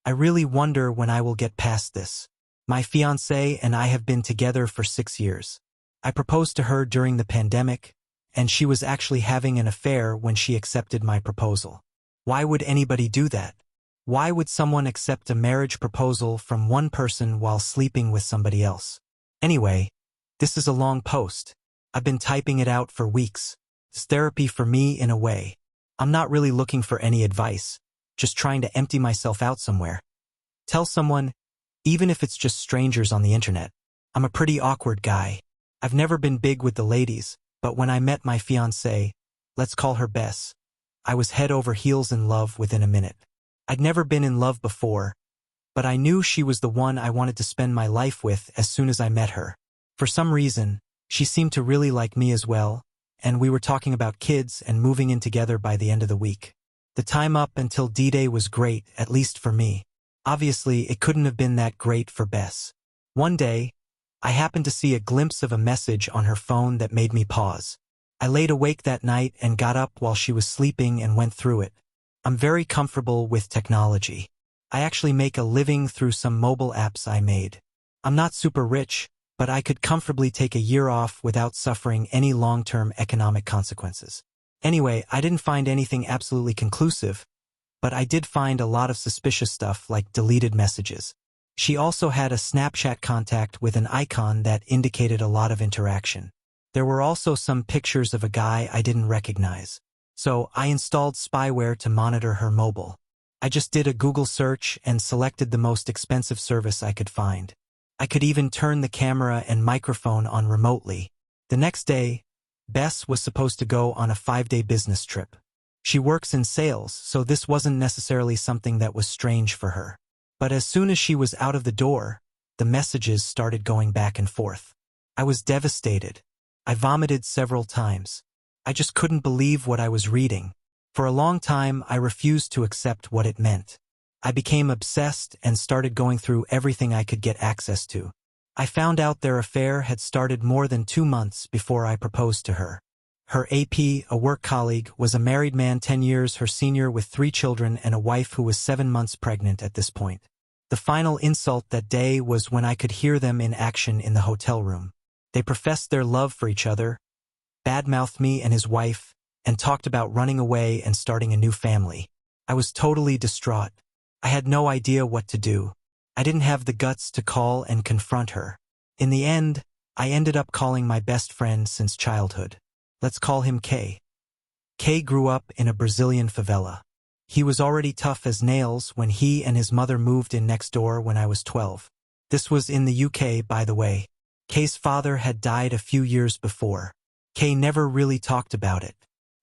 I really wonder when I will get past this. My fiancé and I have been together for 6 years. I proposed to her during the pandemic, and she was actually having an affair when she accepted my proposal. Why would anybody do that? Why would someone accept a marriage proposal from one person while sleeping with somebody else? Anyway, this is a long post. I've been typing it out for weeks. It's therapy for me in a way. I'm not really looking for any advice, just trying to empty myself out somewhere. Tell someone, even if it's just strangers on the internet. I'm a pretty awkward guy. I've never been big with the ladies, but when I met my fiancée, let's call her Bess, I was head over heels in love within a minute. I'd never been in love before, but I knew she was the one I wanted to spend my life with as soon as I met her. For some reason, she seemed to really like me as well, and we were talking about kids and moving in together by the end of the week. The time up until D-Day was great, at least for me. Obviously, it couldn't have been that great for Bess. One day, I happened to see a glimpse of a message on her phone that made me pause. I laid awake that night and got up while she was sleeping and went through it. I'm very comfortable with technology. I actually make a living through some mobile apps I made. I'm not super rich, but I could comfortably take a year off without suffering any long-term economic consequences. Anyway, I didn't find anything absolutely conclusive, but I did find a lot of suspicious stuff like deleted messages. She also had a Snapchat contact with an icon that indicated a lot of interaction. There were also some pictures of a guy I didn't recognize. So I installed spyware to monitor her mobile. I just did a Google search and selected the most expensive service I could find. I could even turn the camera and microphone on remotely. The next day, Bess was supposed to go on a 5-day business trip. She works in sales, so this wasn't necessarily something that was strange for her. But as soon as she was out of the door, the messages started going back and forth. I was devastated. I vomited several times. I just couldn't believe what I was reading. For a long time, I refused to accept what it meant. I became obsessed and started going through everything I could get access to. I found out their affair had started more than 2 months before I proposed to her. Her AP, a work colleague, was a married man 10 years her senior with 3 children and a wife who was 7 months pregnant at this point. The final insult that day was when I could hear them in action in the hotel room. They professed their love for each other, badmouthed me and his wife, and talked about running away and starting a new family. I was totally distraught. I had no idea what to do. I didn't have the guts to call and confront her. In the end, I ended up calling my best friend since childhood. Let's call him K. K grew up in a Brazilian favela. He was already tough as nails when he and his mother moved in next door when I was 12. This was in the UK, by the way. K's father had died a few years before. K never really talked about it.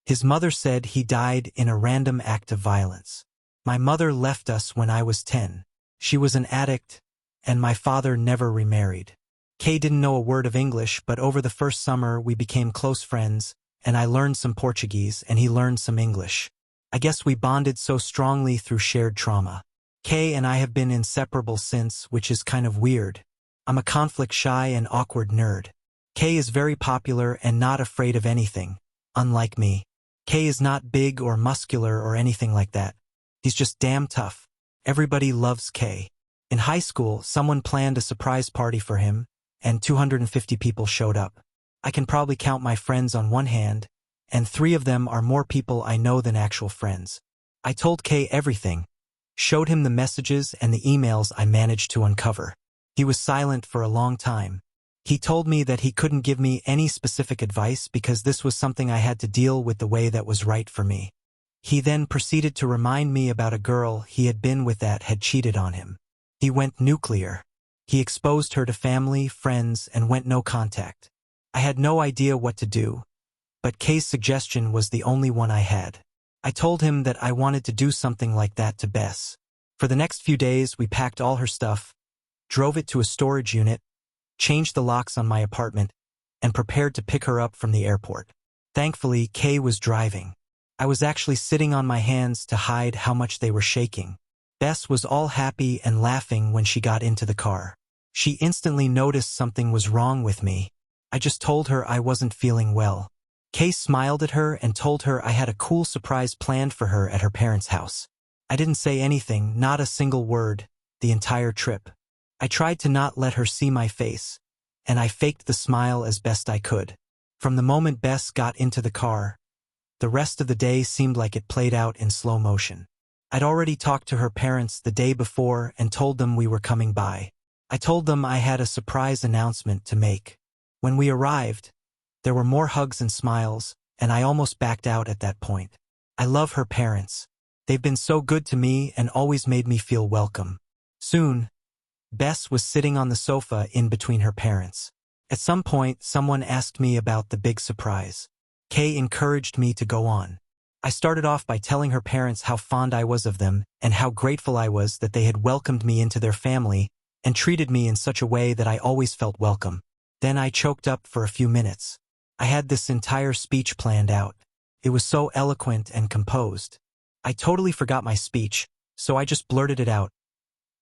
His mother said he died in a random act of violence. My mother left us when I was 10. She was an addict, and my father never remarried. K didn't know a word of English, but over the first summer we became close friends, and I learned some Portuguese and he learned some English. I guess we bonded so strongly through shared trauma. K and I have been inseparable since, which is kind of weird. I'm a conflict-shy and awkward nerd. K is very popular and not afraid of anything, unlike me. K is not big or muscular or anything like that. He's just damn tough. Everybody loves K. In high school, someone planned a surprise party for him, and 250 people showed up. I can probably count my friends on one hand, and 3 of them are more people I know than actual friends. I told K everything, showed him the messages and the emails I managed to uncover. He was silent for a long time. He told me that he couldn't give me any specific advice because this was something I had to deal with the way that was right for me. He then proceeded to remind me about a girl he had been with that had cheated on him. He went nuclear. He exposed her to family, friends, and went no contact. I had no idea what to do, but K's suggestion was the only one I had. I told him that I wanted to do something like that to Bess. For the next few days, we packed all her stuff, drove it to a storage unit, changed the locks on my apartment, and prepared to pick her up from the airport. Thankfully, K was driving. I was actually sitting on my hands to hide how much they were shaking. Bess was all happy and laughing when she got into the car. She instantly noticed something was wrong with me. I just told her I wasn't feeling well. Kay smiled at her and told her I had a cool surprise planned for her at her parents' house. I didn't say anything, not a single word, the entire trip. I tried to not let her see my face, and I faked the smile as best I could. From the moment Bess got into the car, the rest of the day seemed like it played out in slow motion. I'd already talked to her parents the day before and told them we were coming by. I told them I had a surprise announcement to make. When we arrived, there were more hugs and smiles, and I almost backed out at that point. I love her parents. They've been so good to me and always made me feel welcome. Soon, Bess was sitting on the sofa in between her parents. At some point, someone asked me about the big surprise. Kay encouraged me to go on. I started off by telling her parents how fond I was of them and how grateful I was that they had welcomed me into their family and treated me in such a way that I always felt welcome. Then I choked up for a few minutes. I had this entire speech planned out. It was so eloquent and composed. I totally forgot my speech, so I just blurted it out.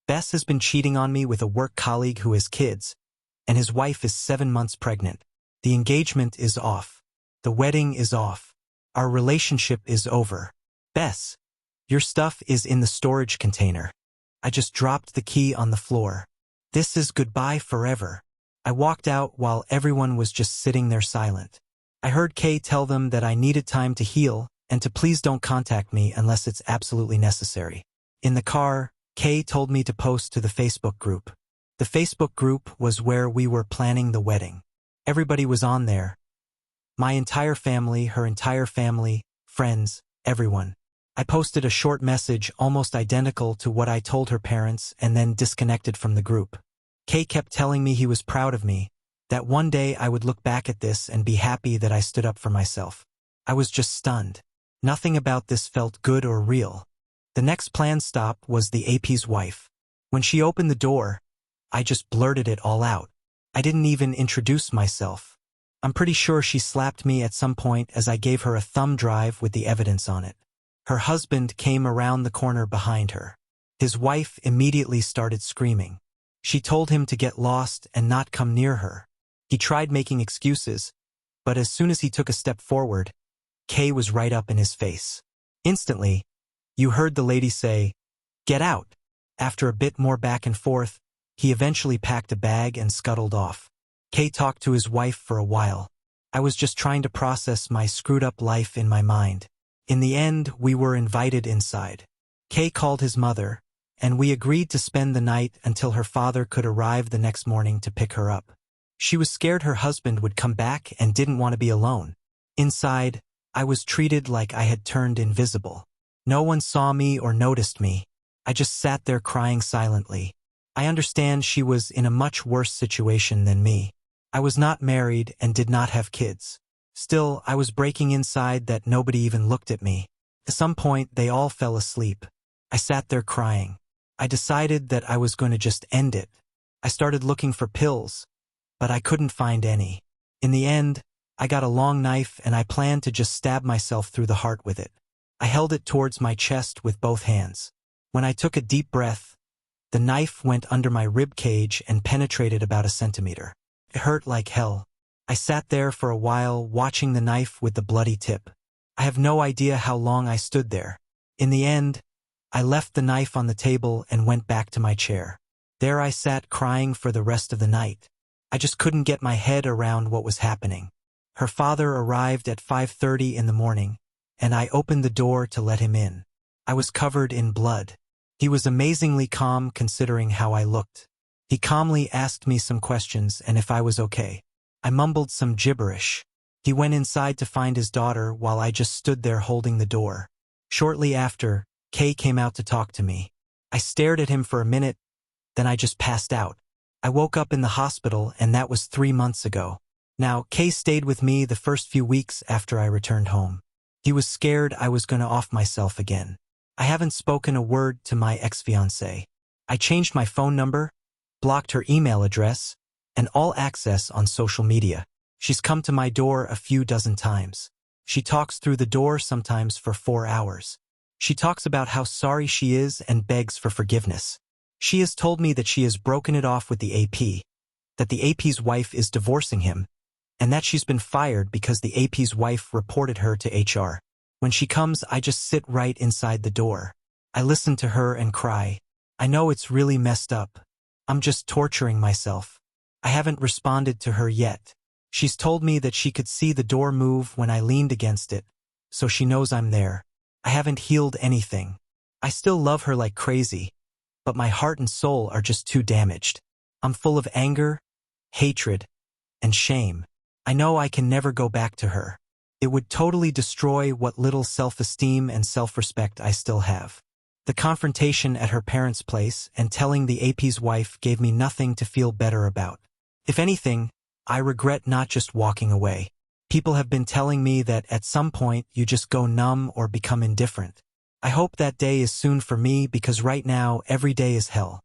Bess has been cheating on me with a work colleague who has kids, and his wife is 7 months pregnant. The engagement is off. The wedding is off. Our relationship is over. Bess, your stuff is in the storage container. I just dropped the key on the floor. This is goodbye forever. I walked out while everyone was just sitting there silent. I heard Kay tell them that I needed time to heal and to please don't contact me unless it's absolutely necessary. In the car, Kay told me to post to the Facebook group. The Facebook group was where we were planning the wedding. Everybody was on there. My entire family, her entire family, friends, everyone. I posted a short message almost identical to what I told her parents and then disconnected from the group. Kay kept telling me he was proud of me, that one day I would look back at this and be happy that I stood up for myself. I was just stunned. Nothing about this felt good or real. The next planned stop was the AP's wife. When she opened the door, I just blurted it all out. I didn't even introduce myself. I'm pretty sure she slapped me at some point as I gave her a thumb drive with the evidence on it. Her husband came around the corner behind her. His wife immediately started screaming. She told him to get lost and not come near her. He tried making excuses, but as soon as he took a step forward, Kay was right up in his face. Instantly, you heard the lady say, "Get out." After a bit more back and forth, he eventually packed a bag and scuttled off. Kay talked to his wife for a while. I was just trying to process my screwed-up life in my mind. In the end, we were invited inside. Kay called his mother, and we agreed to spend the night until her father could arrive the next morning to pick her up. She was scared her husband would come back and didn't want to be alone. Inside, I was treated like I had turned invisible. No one saw me or noticed me. I just sat there crying silently. I understand she was in a much worse situation than me. I was not married and did not have kids. Still, I was breaking inside that nobody even looked at me. At some point, they all fell asleep. I sat there crying. I decided that I was going to just end it. I started looking for pills, but I couldn't find any. In the end, I got a long knife and I planned to just stab myself through the heart with it. I held it towards my chest with both hands. When I took a deep breath, the knife went under my rib cage and penetrated about a centimeter. It hurt like hell. I sat there for a while watching the knife with the bloody tip. I have no idea how long I stood there. In the end, I left the knife on the table and went back to my chair. There I sat crying for the rest of the night. I just couldn't get my head around what was happening. Her father arrived at 5:30 in the morning, and I opened the door to let him in. I was covered in blood. He was amazingly calm considering how I looked. He calmly asked me some questions and if I was okay. I mumbled some gibberish. He went inside to find his daughter while I just stood there holding the door. Shortly after, Kay came out to talk to me. I stared at him for a minute, then I just passed out. I woke up in the hospital and that was 3 months ago. Now, Kay stayed with me the first few weeks after I returned home. He was scared I was going to off myself again. I haven't spoken a word to my ex-fiancé. I changed my phone number, blocked her email address, and all access on social media. She's come to my door a few dozen times. She talks through the door sometimes for 4 hours. She talks about how sorry she is and begs for forgiveness. She has told me that she has broken it off with the AP, that the AP's wife is divorcing him, and that she's been fired because the AP's wife reported her to HR. When she comes, I just sit right inside the door. I listen to her and cry. I know it's really messed up. I'm just torturing myself. I haven't responded to her yet. She's told me that she could see the door move when I leaned against it, so she knows I'm there. I haven't healed anything. I still love her like crazy, but my heart and soul are just too damaged. I'm full of anger, hatred, and shame. I know I can never go back to her. It would totally destroy what little self-esteem and self-respect I still have. The confrontation at her parents' place and telling the AP's wife gave me nothing to feel better about. If anything, I regret not just walking away. People have been telling me that at some point you just go numb or become indifferent. I hope that day is soon for me because right now every day is hell.